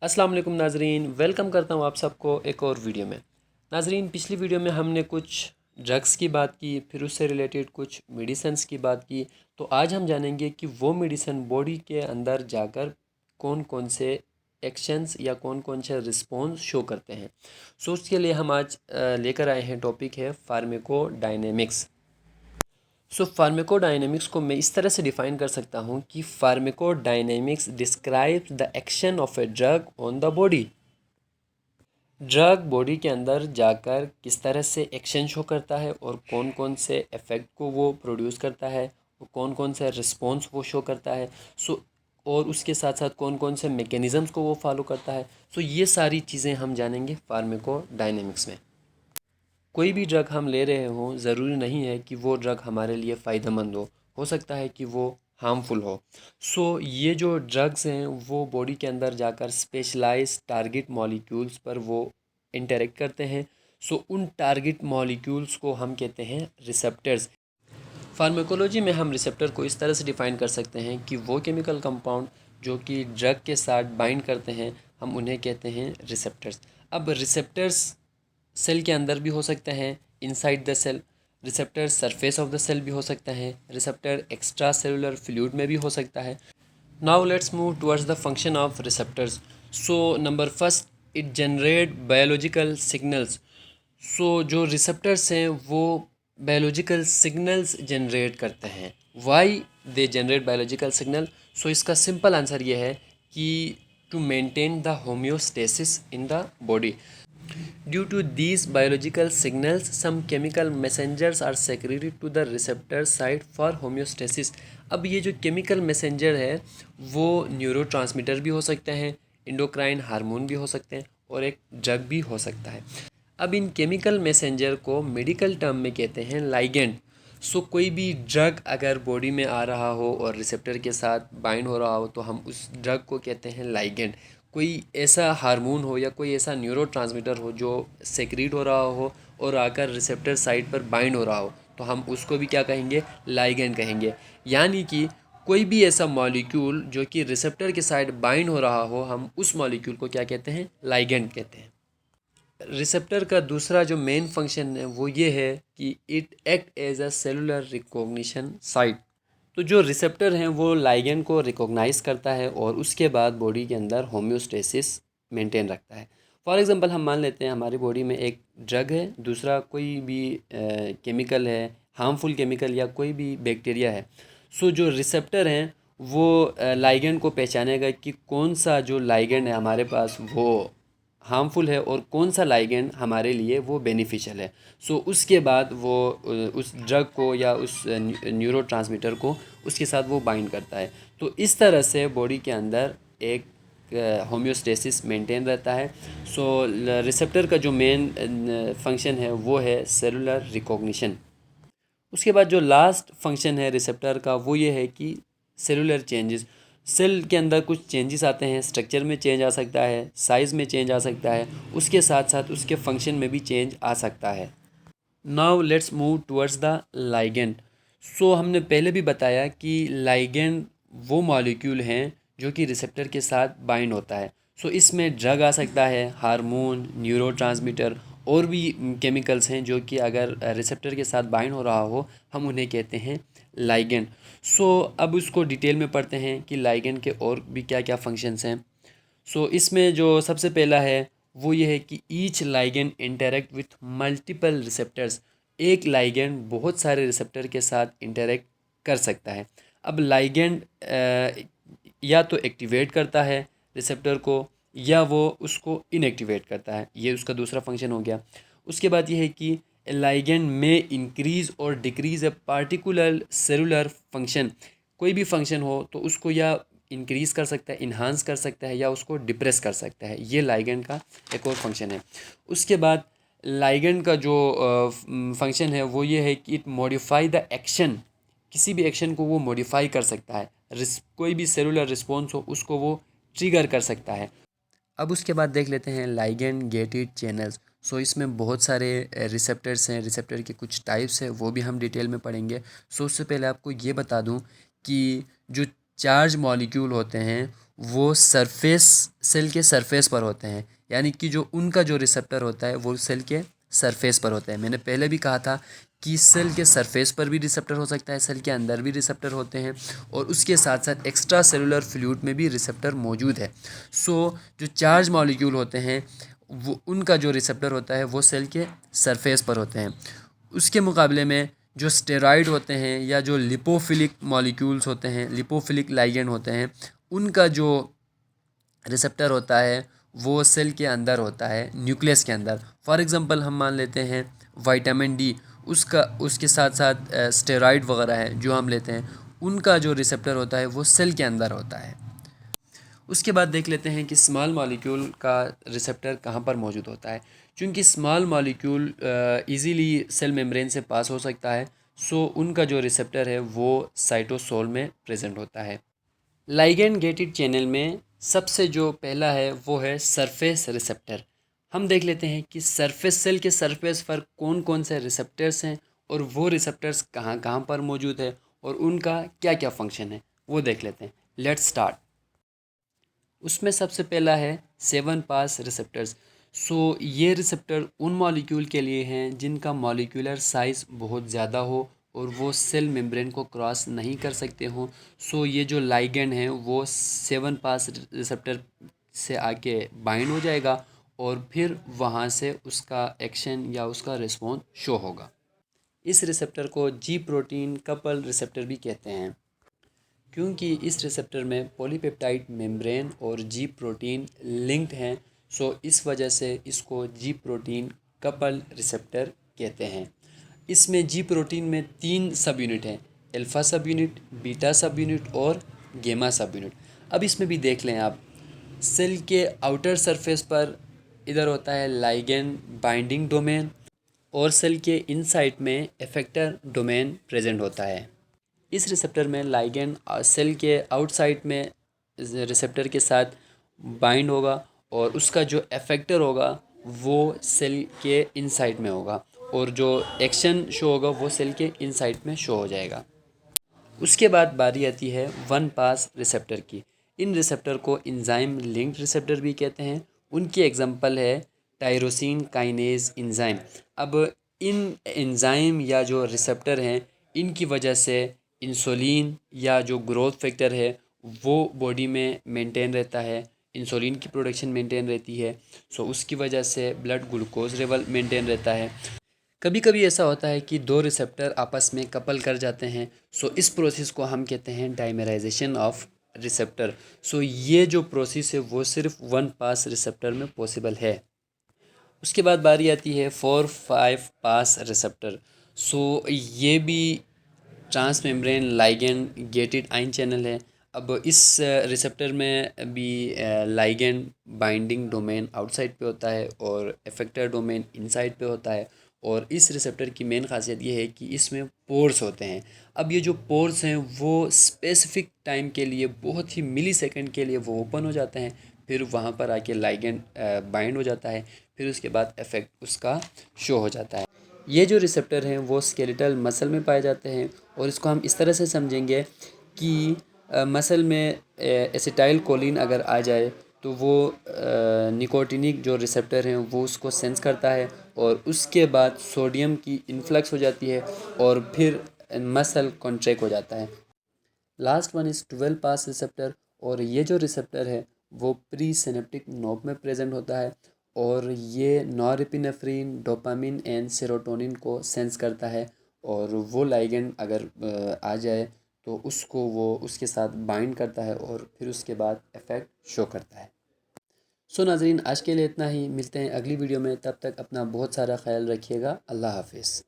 अस्सलाम वालेकुम नाजरीन, वेलकम करता हूँ आप सबको एक और वीडियो में। नाजरीन, पिछली वीडियो में हमने कुछ ड्रग्स की बात की, फिर उससे रिलेटेड कुछ मेडिसिन्स की बात की। तो आज हम जानेंगे कि वो मेडिसिन बॉडी के अंदर जाकर कौन कौन से एक्शंस या कौन कौन से रिस्पॉन्स शो करते हैं। सो उसके लिए हम आज लेकर आए हैं, टॉपिक है फार्माकोडायनेमिक्स। सो फार्माकोडायनेमिक्स को मैं इस तरह से डिफ़ाइन कर सकता हूँ कि pharmacodynamics describes the action of a drug on the body. Drug body के अंदर जाकर किस तरह से एक्शन शो करता है और कौन कौन से इफ़ेक्ट को वो प्रोड्यूस करता है, और कौन कौन से रिस्पॉन्स वो शो करता है। सो और उसके साथ साथ कौन कौन से मैकेनिज़म्स को वो फॉलो करता है। सो ये सारी चीज़ें हम जानेंगे फार्माकोडायनेमिक्स में। कोई भी ड्रग हम ले रहे हों, ज़रूरी नहीं है कि वो ड्रग हमारे लिए फ़ायदेमंद हो सकता है कि वो हार्मफुल हो। सो ये जो ड्रग्स हैं वो बॉडी के अंदर जाकर स्पेशलाइज्ड टारगेट मॉलिक्यूल्स पर वो इंटरेक्ट करते हैं। सो उन टारगेट मॉलिक्यूल्स को हम कहते हैं रिसेप्टर्स। फार्माकोलॉजी में हम रिसेप्टर को इस तरह से डिफ़ाइन कर सकते हैं कि वो केमिकल कंपाउंड जो कि ड्रग के साथ बाइंड करते हैं, हम उन्हें कहते हैं रिसेप्टर्स। अब रिसेप्टर्स सेल के अंदर भी हो सकते हैं, inside the cell. Receptor surface of the cell भी हो सकता है। रिसेप्टर एक्स्ट्रा सेलुलर फ्लूइड में भी हो सकता है। Now let's move towards the function of receptors. So number first, it generate biological signals. So जो रिसेप्टर्स हैं वो बायोलॉजिकल सिग्नल्स जनरेट करते हैं। Why they generate biological signal? So इसका सिंपल आंसर ये है कि to maintain the homeostasis in the body. Due to these biological signals, some chemical messengers are secreted to the receptor site for homeostasis। अब ये जो chemical messenger है वो neurotransmitter भी हो सकते हैं, इंडोक्राइन हार्मोन भी हो सकते हैं, और एक ड्रग भी हो सकता है। अब इन केमिकल मैसेंजर को मेडिकल टर्म में कहते हैं लाइगेंड। सो कोई भी ड्रग अगर बॉडी में आ रहा हो और रिसेप्टर के साथ बाइंड हो रहा हो तो हम उस ड्रग को कहते हैं लाइगेंड। कोई ऐसा हार्मोन हो या कोई ऐसा न्यूरोट्रांसमीटर हो जो सेक्रीट हो रहा हो और आकर रिसेप्टर साइट पर बाइंड हो रहा हो तो हम उसको भी क्या कहेंगे? लाइगेंड कहेंगे। यानी कि कोई भी ऐसा मॉलिक्यूल जो कि रिसेप्टर के साइड बाइंड हो रहा हो, हम उस मॉलिक्यूल को क्या कहते हैं? लाइगेंड कहते हैं। रिसेप्टर का दूसरा जो मेन फंक्शन है वो ये है कि it act as a cellular recognition site. तो जो रिसेप्टर हैं वो लाइगेंड को रिकॉग्नाइज करता है और उसके बाद बॉडी के अंदर होम्योस्टेसिस मेंटेन रखता है। फॉर एग्जांपल हम मान लेते हैं हमारी बॉडी में एक ड्रग है, दूसरा कोई भी केमिकल है, हार्मफुल केमिकल या कोई भी बैक्टीरिया है। सो जो रिसेप्टर हैं वो लाइगेंड को पहचानेगा कि कौन सा जो लाइगेंड है हमारे पास वो हार्मफुल है और कौन सा लाइगेंड हमारे लिए वो बेनिफिशियल है। सो उसके बाद वो उस ड्रग को या उस न्यूरोट्रांसमीटर को उसके साथ वो बाइंड करता है। तो इस तरह से बॉडी के अंदर एक होम्योस्टेसिस मेंटेन रहता है। सो रिसेप्टर का जो मेन फंक्शन है वो है सेलुलर रिकॉग्निशन। उसके बाद जो लास्ट फंक्शन है रिसेप्टर का वो ये है कि सेलुलर चेंजेस। सेल के अंदर कुछ चेंजेस आते हैं, स्ट्रक्चर में चेंज आ सकता है, साइज़ में चेंज आ सकता है, उसके साथ साथ उसके फंक्शन में भी चेंज आ सकता है। Now let's move towards the ligand. So हमने पहले भी बताया कि लाइगेंड वो मॉलिक्यूल हैं जो कि रिसेप्टर के साथ बाइंड होता है। सो इसमें ड्रग आ सकता है, हार्मोन, न्यूरोट्रांसमीटर और भी केमिकल्स हैं जो कि अगर रिसेप्टर के साथ बाइंड हो रहा हो हम उन्हें कहते हैं लाइगेंड। सो अब उसको डिटेल में पढ़ते हैं कि लाइगेंड के और भी क्या क्या फंक्शंस हैं। सो इसमें जो सबसे पहला है वो ये है कि each ligand interact with multiple receptors. एक लाइगेंड बहुत सारे रिसेप्टर के साथ इंटरेक्ट कर सकता है। अब लाइगेंड या तो एक्टिवेट करता है रिसेप्टर को या वो उसको इनएक्टिवेट करता है, ये उसका दूसरा फंक्शन हो गया। उसके बाद ये है कि लाइगेंड में इंक्रीज और decrease a particular cellular function. कोई भी फंक्शन हो तो उसको या इंक्रीज़ कर सकता है, इन्हांस कर सकता है, या उसको डिप्रेस कर सकता है। ये लाइगेंड का एक और फंक्शन है। उसके बाद लाइगेंड का जो फंक्शन है वो ये है कि इट मॉडिफाई द एक्शन। किसी भी एक्शन को वो मॉडिफाई कर सकता है। कोई भी सेलुलर रिस्पॉन्स हो उसको वो ट्रिगर कर सकता है। अब उसके बाद देख लेते हैं लाइगेंड गेटेड चैनल्स। सो इसमें बहुत सारे रिसेप्टर्स हैं, रिसेप्टर के कुछ टाइप्स हैं वो भी हम डिटेल में पढ़ेंगे। सो उससे पहले आपको ये बता दूं कि जो चार्ज मॉलिक्यूल होते हैं वो सरफेस सेल के सरफेस पर होते हैं, यानी कि जो उनका जो रिसेप्टर होता है वो सेल के सरफेस पर होता है। मैंने पहले भी कहा था कि सेल के सरफेस पर भी रिसेप्टर हो सकता है, सेल के अंदर भी रिसेप्टर होते हैं और उसके साथ साथ एक्स्ट्रा सेलुलर फ्लूइड में भी रिसेप्टर मौजूद है। सो जो चार्ज मॉलिक्यूल होते हैं वो उनका जो रिसेप्टर होता है वो सेल के सरफेस पर होते हैं। उसके मुकाबले में जो स्टेरॉइड होते हैं या जो लिपोफिलिक मॉलिक्यूल्स होते हैं, लिपोफिलिक लाइगेंड होते हैं, उनका जो रिसेप्टर होता है वो सेल के अंदर होता है, न्यूक्लियस के अंदर। फॉर एग्ज़ाम्पल हम मान लेते हैं विटामिन डी, उसका उसके साथ साथ स्टेरॉइड वगैरह है जो हम लेते हैं, उनका जो रिसेप्टर होता है वो सेल के अंदर होता है। उसके बाद देख लेते हैं कि स्मॉल मॉलिक्यूल का रिसेप्टर कहाँ पर मौजूद होता है। क्योंकि small molecule easily cell membrane से पास हो सकता है, सो उनका जो रिसेप्टर है वो साइटोसोल में प्रेजेंट होता है। लाइगेंड गेटेड चैनल में सबसे जो पहला है वो है सरफेस रिसेप्टर। हम देख लेते हैं कि सरफेस सेल के सरफेस पर कौन कौन से रिसेप्टर्स हैं और वो रिसेप्टर्स कहाँ कहाँ पर मौजूद है और उनका क्या क्या फंक्शन है वो देख लेते हैं। Let's start. उसमें सबसे पहला है 7 पास रिसेप्टर्स। सो ये रिसेप्टर उन मॉलिक्यूल के लिए हैं जिनका मॉलिक्यूलर साइज़ बहुत ज़्यादा हो और वो सेल मेम्ब्रेन को क्रॉस नहीं कर सकते हों। सो ये जो लाइगेंड है वो 7 पास रिसेप्टर से आके बाइंड हो जाएगा और फिर वहाँ से उसका एक्शन या उसका रिस्पॉन्स शो होगा। इस रिसेप्टर को जी प्रोटीन कपल रिसेप्टर भी कहते हैं, क्योंकि इस रिसेप्टर में पॉलीपेप्टाइड मेम्ब्रेन और जी प्रोटीन लिंक्ड हैं। सो इस वजह से इसको जी प्रोटीन कपल रिसेप्टर कहते हैं। इसमें जी प्रोटीन में 3 सब यूनिट हैं, अल्फ़ा सब यूनिट, बीटा सब यूनिट और गेमा सब यूनिट। अब इसमें भी देख लें आप, सेल के आउटर सरफेस पर इधर होता है लाइगेंड बाइंडिंग डोमेन और सेल के इनसाइड में इफेक्टर डोमेन प्रेजेंट होता है। इस रिसेप्टर में लाइगेंड सेल के आउटसाइड में रिसेप्टर के साथ बाइंड होगा और उसका जो इफेक्टर होगा वो सेल के इनसाइड में होगा और जो एक्शन शो होगा वो सेल के इनसाइड में शो हो जाएगा। उसके बाद बारी आती है 1 पास रिसेप्टर की। इन रिसेप्टर को इंजाइम लिंक्ड रिसेप्टर भी कहते हैं। उनकी एग्जांपल है टायरोसिन काइनेज इंजाइम। अब इन एंजाइम या जो रिसेप्टर हैं इनकी वजह से इंसुलिन या जो ग्रोथ फैक्टर है वो बॉडी में मेंटेन रहता है, इंसुलिन की प्रोडक्शन मेंटेन रहती है। सो उसकी वजह से ब्लड ग्लूकोज लेवल मेंटेन रहता है। कभी कभी ऐसा होता है कि दो रिसेप्टर आपस में कपल कर जाते हैं। सो इस प्रोसेस को हम कहते हैं डाइमराइजेशन ऑफ रिसेप्टर। सो ये जो प्रोसेस है वो सिर्फ 1 पास रिसेप्टर में पॉसिबल है। उसके बाद बारी आती है 4-5 पास रिसेप्टर। सो ये भी transmembrane ligand gated ion channel है। अब इस रिसेप्टर में भी लाइगेंड बाइंडिंग डोमेन आउटसाइड पे होता है और इफेक्टर डोमेन इनसाइड पे होता है। और इस रिसेप्टर की मेन खासियत ये है कि इसमें पोर्स होते हैं। अब ये जो पोर्स हैं वो स्पेसिफिक टाइम के लिए, बहुत ही मिली सेकेंड के लिए वो ओपन हो जाते हैं, फिर वहाँ पर आके लाइगेंड बाइंड हो जाता है, फिर उसके बाद इफेक्ट उसका शो हो जाता है। ये जो रिसेप्टर हैं वो स्केलेटल मसल में पाए जाते हैं और इसको हम इस तरह से समझेंगे कि मसल में एसिटाइल कोलिन अगर आ जाए तो वो निकोटिनिक जो रिसेप्टर हैं वो उसको सेंस करता है और उसके बाद सोडियम की इन्फ्लक्स हो जाती है और फिर मसल कॉन्ट्रैक्ट हो जाता है। Last one is 12 pass receptor और ये जो रिसेप्टर है वो प्री सिनेप्टिक नोब में प्रेजेंट होता है और ये नॉरएपिनेफ्रिन, डोपामिन एंड सेरोटोनिन को सेंस करता है और वो लाइगेंड अगर आ जाए तो उसको वो उसके साथ बाइंड करता है और फिर उसके बाद इफ़ेक्ट शो करता है। सो नाज़रीन, आज के लिए इतना ही। मिलते हैं अगली वीडियो में, तब तक अपना बहुत सारा ख्याल रखिएगा। अल्लाह हाफिज़।